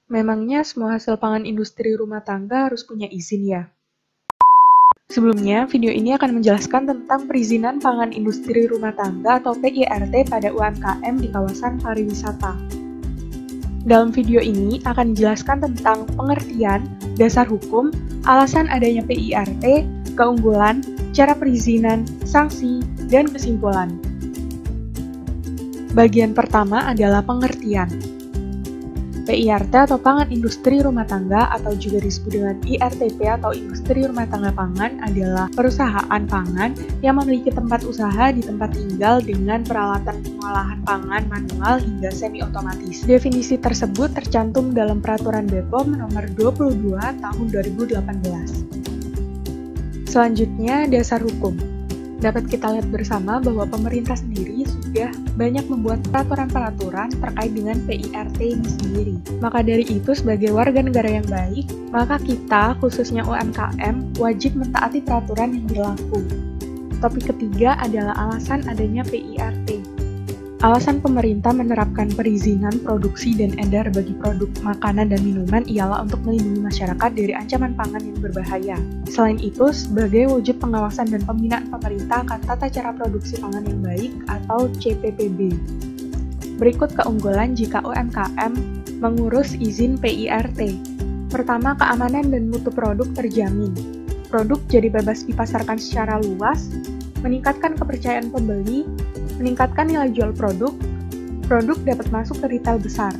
Memangnya semua hasil pangan industri rumah tangga harus punya izin ya? Sebelumnya, video ini akan menjelaskan tentang perizinan pangan industri rumah tangga atau PIRT pada UMKM di kawasan pariwisata. Dalam video ini akan dijelaskan tentang pengertian, dasar hukum, alasan adanya PIRT, keunggulan, cara perizinan, sanksi, dan kesimpulan. Bagian pertama adalah pengertian. PIRT atau Pangan Industri Rumah Tangga atau juga disebut dengan IRTP atau Industri Rumah Tangga Pangan adalah perusahaan pangan yang memiliki tempat usaha di tempat tinggal dengan peralatan pengolahan pangan manual hingga semi-otomatis. Definisi tersebut tercantum dalam Peraturan BPOM Nomor 22 Tahun 2018. Selanjutnya, dasar hukum. Dapat kita lihat bersama bahwa pemerintah sendiri sudah banyak membuat peraturan-peraturan terkait dengan PIRT ini sendiri. Maka dari itu, sebagai warga negara yang baik, maka kita, khususnya UMKM, wajib mentaati peraturan yang berlaku. Topik ketiga adalah alasan adanya PIRT. Alasan pemerintah menerapkan perizinan produksi dan edar bagi produk makanan dan minuman ialah untuk melindungi masyarakat dari ancaman pangan yang berbahaya. Selain itu, sebagai wujud pengawasan dan pembinaan pemerintah akan tata cara produksi pangan yang baik atau CPPB. Berikut keunggulan jika UMKM mengurus izin PIRT. Pertama, keamanan dan mutu produk terjamin. Produk jadi bebas dipasarkan secara luas, meningkatkan kepercayaan pembeli, meningkatkan nilai jual produk dapat masuk ke retail besar.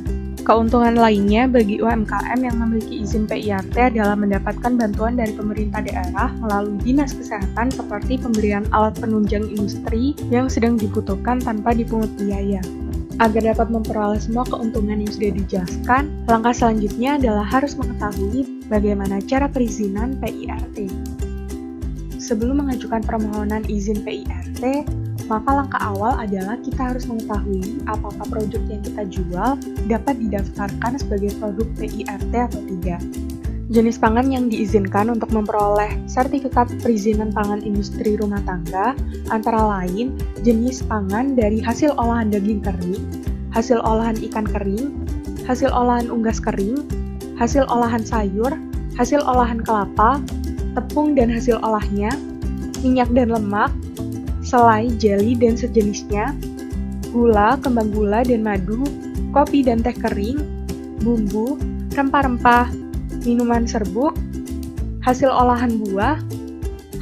Keuntungan lainnya bagi UMKM yang memiliki izin PIRT adalah mendapatkan bantuan dari pemerintah daerah melalui dinas kesehatan seperti pemberian alat penunjang industri yang sedang dibutuhkan tanpa dipungut biaya. Agar dapat memperoleh semua keuntungan yang sudah dijelaskan, langkah selanjutnya adalah harus mengetahui bagaimana cara perizinan PIRT. Sebelum mengajukan permohonan izin PIRT, maka langkah awal adalah kita harus mengetahui apakah produk yang kita jual dapat didaftarkan sebagai produk PIRT atau tidak. Jenis pangan yang diizinkan untuk memperoleh sertifikat perizinan pangan industri rumah tangga antara lain jenis pangan dari hasil olahan daging kering, hasil olahan ikan kering, hasil olahan unggas kering, hasil olahan sayur, hasil olahan kelapa, tepung dan hasil olahnya, minyak dan lemak, selai, jeli, dan sejenisnya, gula, kembang gula, dan madu, kopi dan teh kering, bumbu, rempah-rempah, minuman serbuk, hasil olahan buah,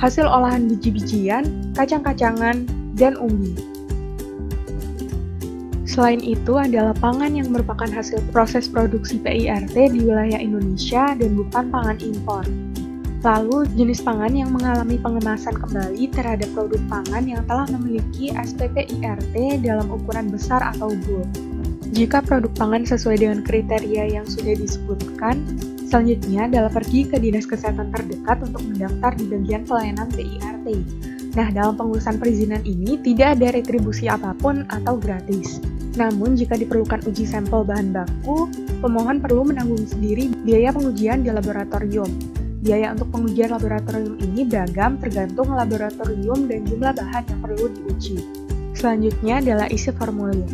hasil olahan biji-bijian, kacang-kacangan, dan umbi. Selain itu adalah pangan yang merupakan hasil proses produksi PIRT di wilayah Indonesia dan bukan pangan impor. Lalu, jenis pangan yang mengalami pengemasan kembali terhadap produk pangan yang telah memiliki SPPIRT dalam ukuran besar atau bulk. Jika produk pangan sesuai dengan kriteria yang sudah disebutkan, selanjutnya adalah pergi ke dinas kesehatan terdekat untuk mendaftar di bagian pelayanan PIRT. Nah, dalam pengurusan perizinan ini tidak ada retribusi apapun atau gratis. Namun, jika diperlukan uji sampel bahan baku, pemohon perlu menanggung sendiri biaya pengujian di laboratorium. Biaya untuk pengujian laboratorium ini beragam tergantung laboratorium dan jumlah bahan yang perlu diuji. Selanjutnya adalah isi formulir.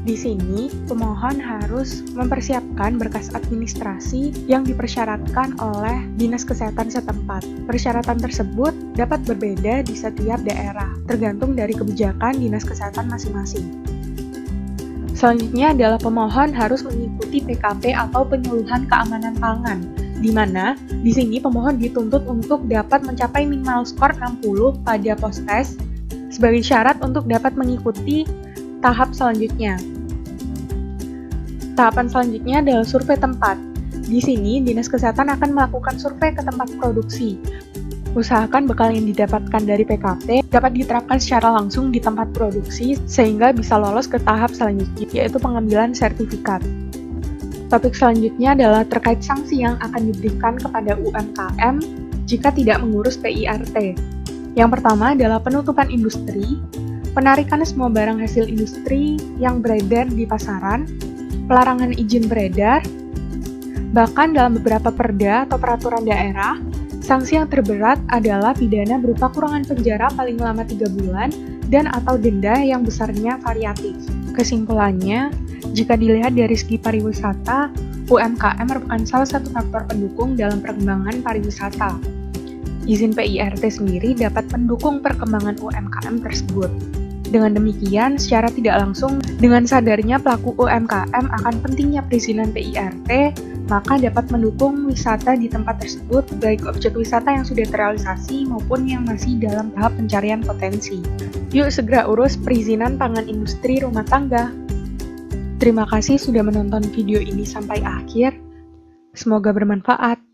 Di sini, pemohon harus mempersiapkan berkas administrasi yang dipersyaratkan oleh Dinas Kesehatan setempat. Persyaratan tersebut dapat berbeda di setiap daerah, tergantung dari kebijakan Dinas Kesehatan masing-masing. Selanjutnya adalah pemohon harus mengikuti PKP atau penyuluhan keamanan pangan, di mana di sini pemohon dituntut untuk dapat mencapai minimal skor 60 pada post-test sebagai syarat untuk dapat mengikuti tahap selanjutnya. Tahapan selanjutnya adalah survei tempat. Di sini, Dinas Kesehatan akan melakukan survei ke tempat produksi. Usahakan bekal yang didapatkan dari PKP dapat diterapkan secara langsung di tempat produksi sehingga bisa lolos ke tahap selanjutnya, yaitu pengambilan sertifikat. Topik selanjutnya adalah terkait sanksi yang akan diberikan kepada UMKM jika tidak mengurus PIRT. Yang pertama adalah penutupan industri, penarikan semua barang hasil industri yang beredar di pasaran, pelarangan izin beredar, bahkan dalam beberapa perda atau peraturan daerah, sanksi yang terberat adalah pidana berupa kurungan penjara paling lama 3 bulan dan atau denda yang besarnya variatif. Kesimpulannya, jika dilihat dari segi pariwisata, UMKM merupakan salah satu faktor pendukung dalam perkembangan pariwisata. Izin PIRT sendiri dapat mendukung perkembangan UMKM tersebut. Dengan demikian, secara tidak langsung, dengan sadarnya pelaku UMKM akan pentingnya perizinan PIRT, maka dapat mendukung wisata di tempat tersebut, baik objek wisata yang sudah terrealisasi maupun yang masih dalam tahap pencarian potensi. Yuk segera urus perizinan pangan industri rumah tangga. Terima kasih sudah menonton video ini sampai akhir. Semoga bermanfaat.